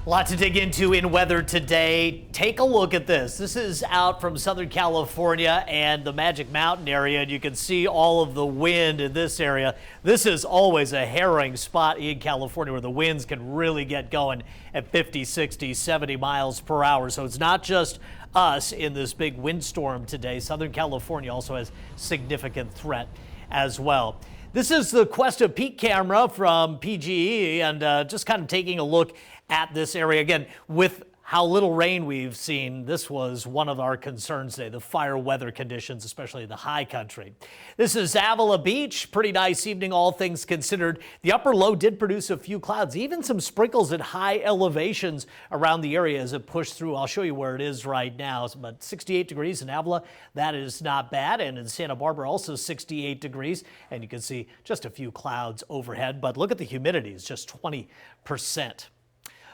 A lot to dig into in weather today. Take a look at this. This is out from Southern California and the Magic Mountain area, and you can see all of the wind in this area. This is always a harrowing spot in California where the winds can really get going at 50, 60, 70 miles per hour. So it's not just us in this big windstorm today. Southern California also has significant threat as well. This is the Cuesta Peak camera from PGE, and just kind of taking a look at this area. Again, with how little rain we've seen, this was one of our concerns today, the fire weather conditions, especially the high country. This is Avila Beach. Pretty nice evening, all things considered. The upper low did produce a few clouds, even some sprinkles at high elevations around the area as it pushed through. I'll show you where it is right now. It's about 68 degrees in Avila. That is not bad. And in Santa Barbara, also 68 degrees. And you can see just a few clouds overhead. But look at the humidity. It's just 20%.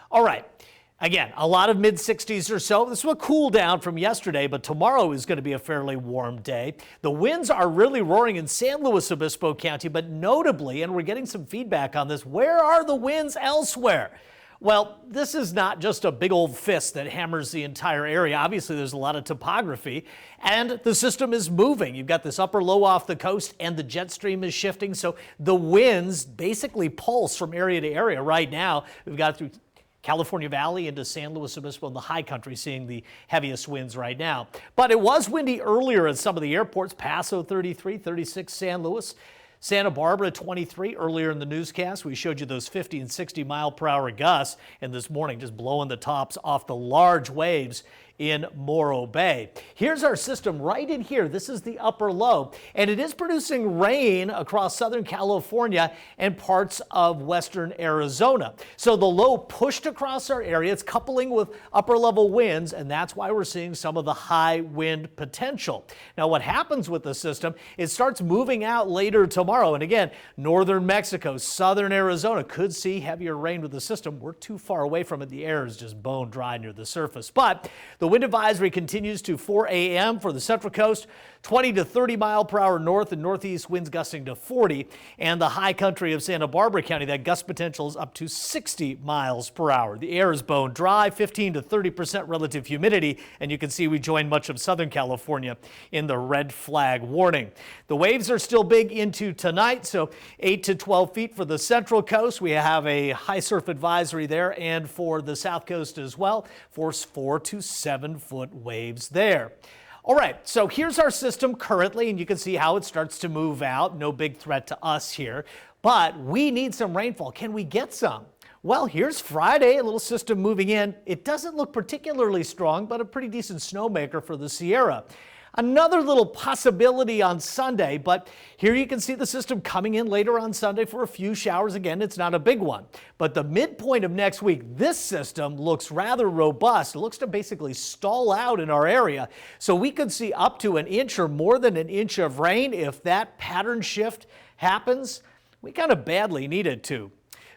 All right. Again, a lot of mid-60s or so. This will cool down from yesterday, but tomorrow is going to be a fairly warm day. The winds are really roaring in San Luis Obispo County, but notably, and we're getting some feedback on this, where are the winds elsewhere? Well, this is not just a big old fist that hammers the entire area. Obviously, there's a lot of topography, and the system is moving. You've got this upper low off the coast, and the jet stream is shifting, so the winds basically pulse from area to area right now. We've got through California Valley into San Luis Obispo and the high country seeing the heaviest winds right now. But it was windy earlier at some of the airports. Paso 33, 36 San Luis. Santa Barbara 23 earlier in the newscast. We showed you those 50 and 60 mile per hour gusts, and this morning just blowing the tops off the large waves in Morro Bay. Here's our system right in here. This is the upper low, and it is producing rain across Southern California and parts of western Arizona. So the low pushed across our area. It's coupling with upper level winds, and that's why we're seeing some of the high wind potential. Now, what happens with the system, it starts moving out later tomorrow. And again, northern Mexico, southern Arizona could see heavier rain with the system. We're too far away from it. The air is just bone dry near the surface. But the wind advisory continues to 4 a.m. for the Central Coast, 20 to 30 mile per hour north and northeast winds gusting to 40. And the high country of Santa Barbara County, that gust potential is up to 60 miles per hour. The air is bone dry, 15 to 30% relative humidity. And you can see we join much of Southern California in the red flag warning. The waves are still big into tonight, so 8 to 12 feet for the Central Coast. We have a high surf advisory there, and for the South Coast as well, force 4 to 7 foot waves there. All right, so here's our system currently, and you can see how it starts to move out. No big threat to us here, but we need some rainfall. Can we get some? Well, here's Friday, a little system moving in. It doesn't look particularly strong, but a pretty decent snowmaker for the Sierra. Another little possibility on Sunday, but here you can see the system coming in later on Sunday for a few showers. Again, it's not a big one. But the midpoint of next week, this system looks rather robust. It looks to basically stall out in our area. So we could see up to an inch or more than an inch of rain if that pattern shift happens. We kind of badly need it to.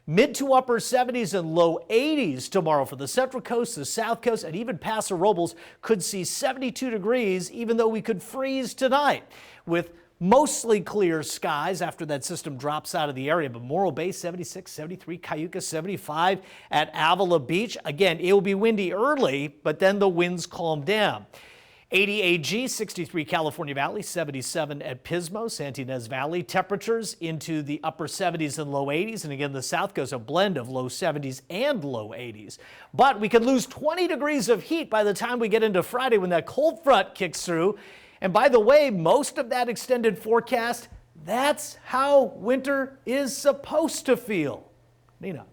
Mid to upper 70s and low 80s tomorrow for the Central Coast, the South Coast, and even Paso Robles could see 72 degrees, even though we could freeze tonight with mostly clear skies after that system drops out of the area. But Morro Bay 76, 73, Cayuca 75 at Avila Beach. Again, it will be windy early, but then the winds calm down. 80 AG, 63 California Valley, 77 at Pismo, Santa Ynez Valley. Temperatures into the upper 70s and low 80s. And again, the South Coast, a blend of low 70s and low 80s. But we could lose 20 degrees of heat by the time we get into Friday when that cold front kicks through. And by the way, most of that extended forecast, that's how winter is supposed to feel. Nina.